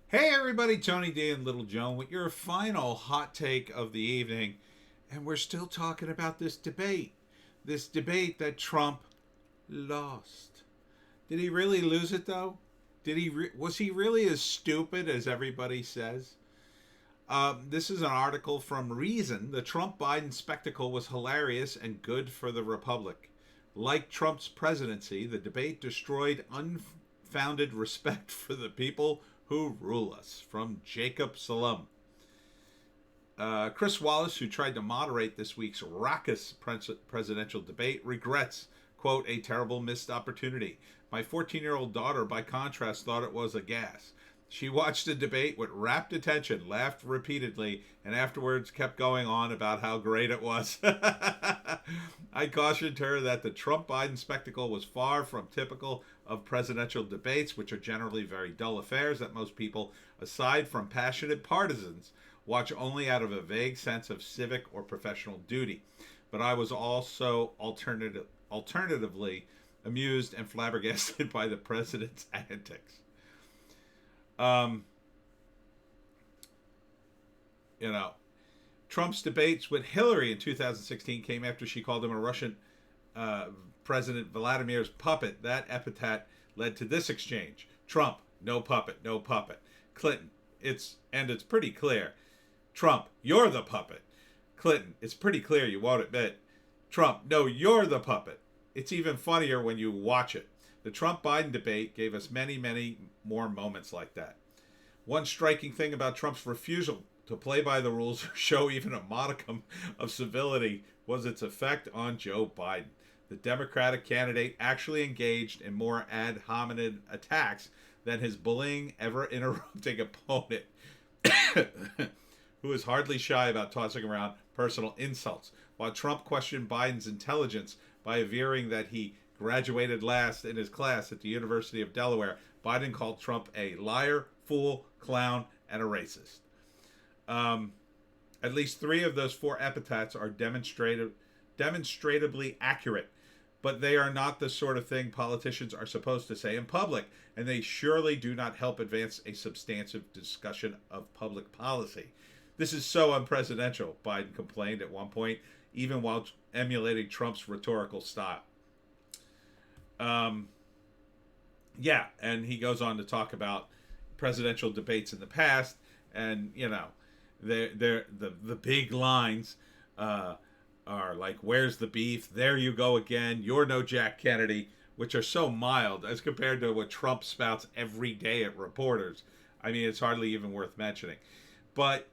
Hey everybody, Tony D and Little Joan with your final hot take of the evening. And we're still talking about this debate. This debate that Trump lost. Did he really lose it though? Was he really as stupid as everybody says? This is an article from Reason. The Trump Biden spectacle was hilarious and good for the Republic. Like Trump's presidency, the debate destroyed unfounded respect for the people who rule us. From Jacob Salum. Chris Wallace, who tried to moderate this week's raucous presidential debate, regrets, quote, a terrible missed opportunity. My 14-year-old daughter, by contrast, thought it was a gas. She watched the debate with rapt attention, laughed repeatedly, and afterwards kept going on about how great it was. I cautioned her that the Trump Biden spectacle was far from typical of presidential debates, which are generally very dull affairs that most people, aside from passionate partisans, watch only out of a vague sense of civic or professional duty. But I was also alternatively amused and flabbergasted by the president's antics. Um, you know, Trump's debates with Hillary in 2016 came after she called him a Russian uh, President Vladimir's puppet. That epithet led to this exchange: Trump, no puppet, no puppet. Clinton, it's pretty clear. Trump, you're the puppet. Clinton, it's pretty clear you won't admit. Trump, no, you're the puppet. It's even funnier when you watch it. The Trump Biden debate gave us many, many more moments like that. One striking thing about Trump's refusal to play by the rules or show even a modicum of civility was its effect on Joe Biden. The Democratic candidate actually engaged in more ad hominem attacks than his bullying, ever interrupting opponent, who is hardly shy about tossing around personal insults. While Trump questioned Biden's intelligence by averring that he graduated last in his class at the University of Delaware, Biden called Trump a liar, fool, clown, and a racist. Um, at least three of those four epithets are demonstrably accurate, but they are not the sort of thing politicians are supposed to say in public, and they surely do not help advance a substantive discussion of public policy. This is so unpresidential, Biden complained at one point, even while emulating Trump's rhetorical style. Um, yeah, and he goes on to talk about presidential debates in the past, and the big lines uh, are like, "Where's the beef? There you go again. You're no Jack Kennedy," which are so mild as compared to what Trump spouts every day at reporters. I mean, it's hardly even worth mentioning. But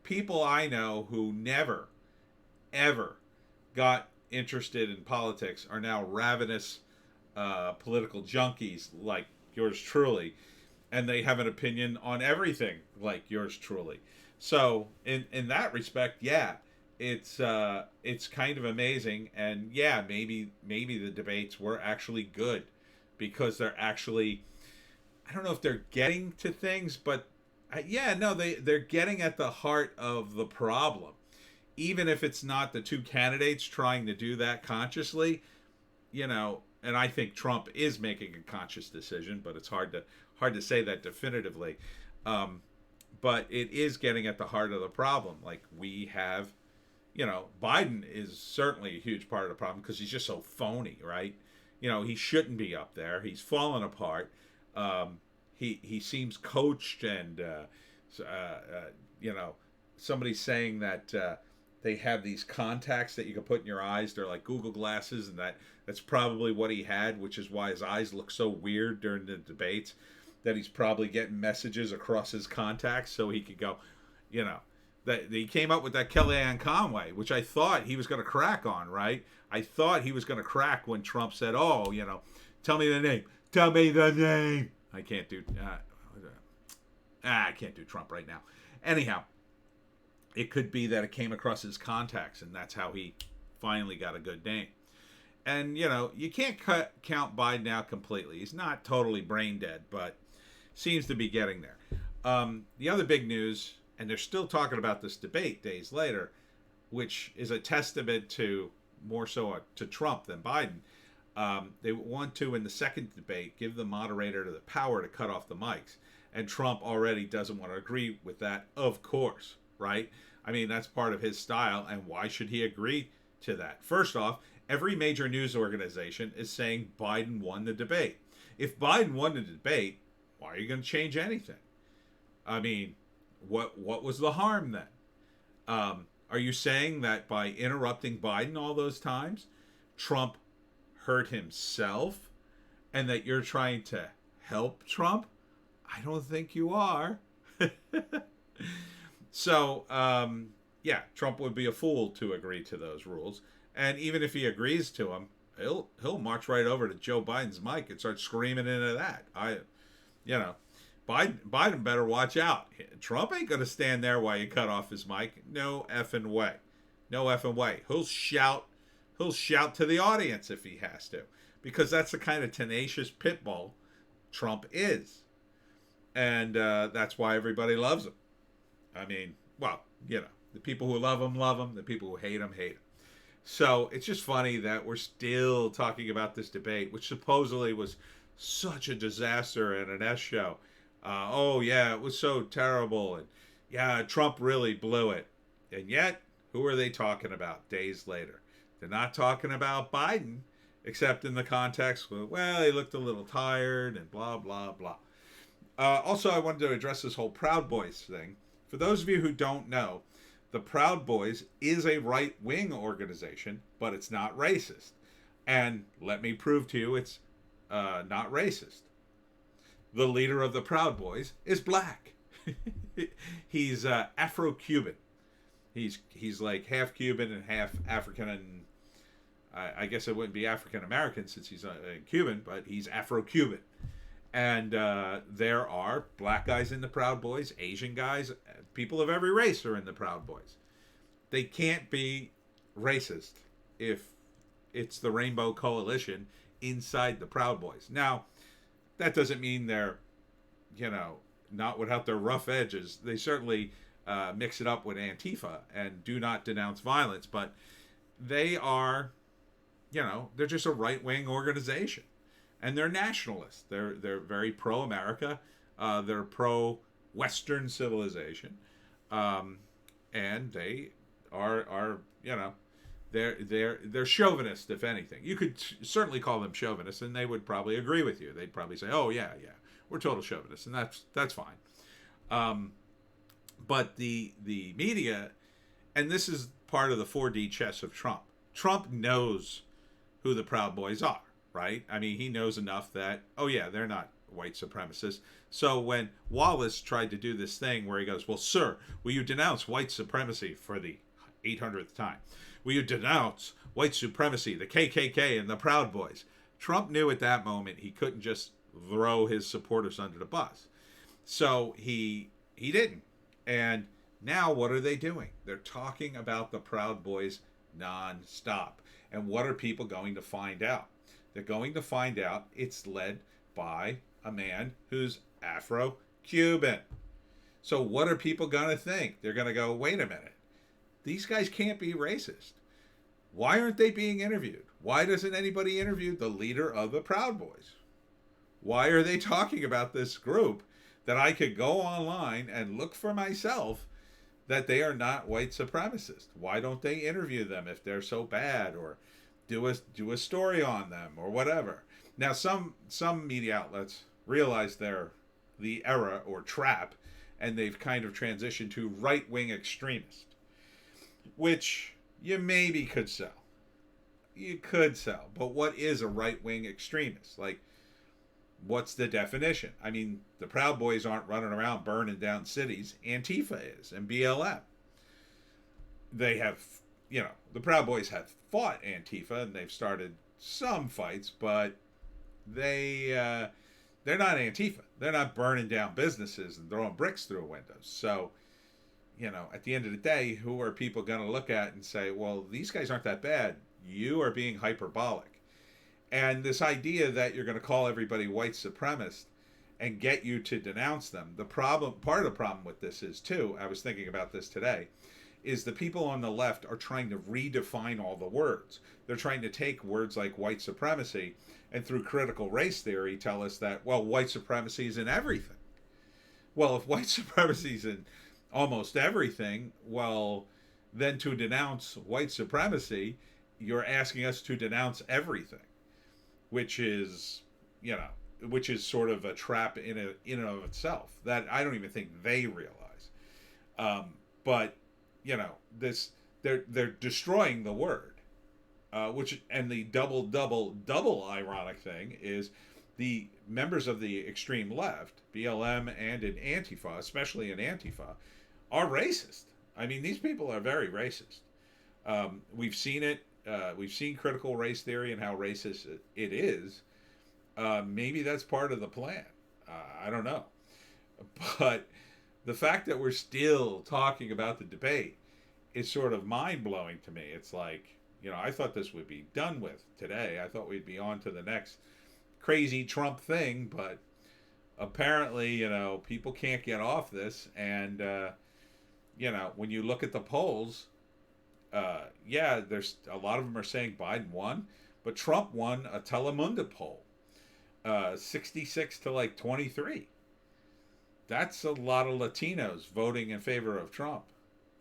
people I know who never ever got interested in politics are now ravenous political junkies like yours truly, and they have an opinion on everything like yours truly. So in that respect, yeah, it's kind of amazing, and yeah, maybe the debates were actually good because they're actually, I don't know if they're getting to things, but yeah, no, they're getting at the heart of the problem, even if it's not the two candidates trying to do that consciously. And I think Trump is making a conscious decision, but it's hard to say that definitively. Um, but it is getting at the heart of the problem. Like, we have, Biden is certainly a huge part of the problem because he's just so phony, right? He shouldn't be up there. He's fallen apart. He seems coached, and you know, somebody's saying that they have these contacts that you can put in your eyes. They're like Google glasses, and that's probably what he had, which is why his eyes look so weird during the debates. That he's probably getting messages across his contacts so he could go, you know. That he came up with that Kellyanne Conway, which I thought he was going to crack on, right? I thought he was going to crack when Trump said, "Oh, tell me the name. Tell me the name." I can't do. I can't do Trump right now. Anyhow, it could be that it came across his contacts, and that's how he finally got a good name. And you can't count Biden out completely. He's not totally brain dead, but seems to be getting there. The other big news, and they're still talking about this debate days later, which is a testament to more so to Trump than Biden. They want to, in the second debate, give the moderator the power to cut off the mics. And Trump already doesn't want to agree with that, of course, right? I mean, that's part of his style, and why should he agree to that? First off, every major news organization is saying Biden won the debate. If Biden won the debate, why are you going to change anything? I mean, what was the harm then? Are you saying that by interrupting Biden all those times, Trump hurt himself, and that you're trying to help Trump? I don't think you are. So, yeah, Trump would be a fool to agree to those rules. And even if he agrees to them, he'll march right over to Joe Biden's mic and start screaming into that. Biden better watch out. Trump ain't gonna stand there while you cut off his mic. No effing way. No effing way. He'll shout to the audience if he has to, because that's the kind of tenacious pit bull Trump is. And that's why everybody loves him. I mean, well, the people who love him, love him. The people who hate him, hate him. So it's just funny that we're still talking about this debate, which supposedly was such a disaster and an S show. Oh, yeah, it was so terrible. And yeah, Trump really blew it. And yet, who are they talking about days later? They're not talking about Biden, except in the context, well, he looked a little tired and blah, blah, blah. Also, I wanted to address this whole Proud Boys thing. For those of you who don't know, the Proud Boys is a right-wing organization, but it's not racist. And let me prove to you it's not racist. The leader of the Proud Boys is black. He's Afro-Cuban. He's like half Cuban and half African, and I guess it wouldn't be African-American since he's Cuban, but he's Afro-Cuban. And there are black guys in the Proud Boys, Asian guys, people of every race are in the Proud Boys. They can't be racist if it's the Rainbow Coalition inside the Proud Boys. Now, that doesn't mean they're, not without their rough edges. They certainly mix it up with Antifa and do not denounce violence, but they are, they're just a right-wing organization. And they're nationalists. They're very pro-America. They're pro-Western civilization, and they are they're chauvinist, if anything. You could certainly call them chauvinists, and they would probably agree with you. They'd probably say, "Oh yeah, we're total chauvinists," and that's fine. But the media, and this is part of the 4D chess of Trump. Trump knows who the Proud Boys are. Right? I mean, he knows enough that, oh yeah, they're not white supremacists. So when Wallace tried to do this thing where he goes, well, sir, will you denounce white supremacy for the 800th time? Will you denounce white supremacy, the KKK, and the Proud Boys? Trump knew at that moment he couldn't just throw his supporters under the bus. So he didn't. And now what are they doing? They're talking about the Proud Boys nonstop. And what are people going to find out? They're going to find out it's led by a man who's Afro-Cuban. So what are people going to think? They're going to go, wait a minute. These guys can't be racist. Why aren't they being interviewed? Why doesn't anybody interview the leader of the Proud Boys? Why are they talking about this group that I could go online and look for myself that they are not white supremacists? Why don't they interview them if they're so bad, or do a story on them or whatever? Now, some media outlets realize they're the era or trap, and they've kind of transitioned to right-wing extremist, which you maybe could sell. You could sell, but what is a right-wing extremist? Like, what's the definition? I mean, the Proud Boys aren't running around burning down cities. Antifa is, and BLM. They have, the Proud Boys have fought Antifa, and they've started some fights, but they're not Antifa. They're not burning down businesses and throwing bricks through windows. So, at the end of the day, who are people going to look at and say, well, these guys aren't that bad. You are being hyperbolic. And this idea that you're going to call everybody white supremacist and get you to denounce them. Part of the problem with this is, too, I was thinking about this today, is the people on the left are trying to redefine all the words. They're trying to take words like white supremacy and through critical race theory tell us that, well, white supremacy is in everything. Well, if white supremacy is in almost everything, well, then to denounce white supremacy, you're asking us to denounce everything, which is, you know, which is sort of a trap in and of itself that I don't even think they realize. But you know, they're destroying the word, which and the double ironic thing is the members of the extreme left, BLM and in Antifa, especially in Antifa, are racist. I mean, these people are very racist. We've seen it. We've seen critical race theory and how racist it is. Maybe that's part of the plan. I don't know. But the fact that we're still talking about the debate is sort of mind-blowing to me. It's like, you know, I thought this would be done with today. I thought we'd be on to the next crazy Trump thing, but apparently, you know, people can't get off this. And, you know, when you look at the polls, yeah, there's a lot of them are saying Biden won, but Trump won a Telemundo poll, 66 to like 23. That's a lot of Latinos voting in favor of Trump.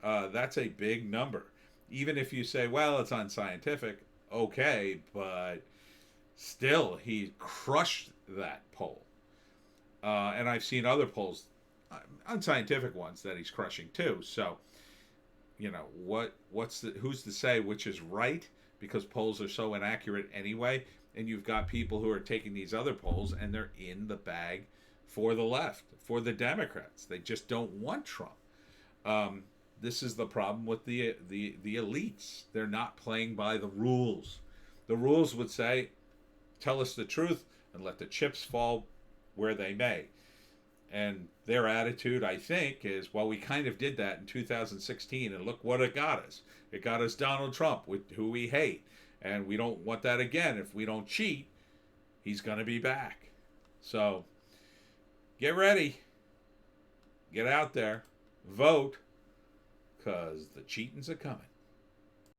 That's a big number. Even if you say, well, it's unscientific, okay, but still, he crushed that poll. And I've seen other polls, unscientific ones, that he's crushing too. So, you know, who's to say which is right? Because polls are so inaccurate anyway. And you've got people who are taking these other polls and they're in the bag for the left, for the Democrats. They just don't want Trump. This is the problem with the elites. They're not playing by the rules. The rules would say, tell us the truth and let the chips fall where they may. And their attitude, I think, is, well, we kind of did that in 2016, and look what it got us. It got us Donald Trump, who we hate. And we don't want that again. If we don't cheat, he's going to be back. So, get ready. Get out there. Vote. Because the cheating's a coming.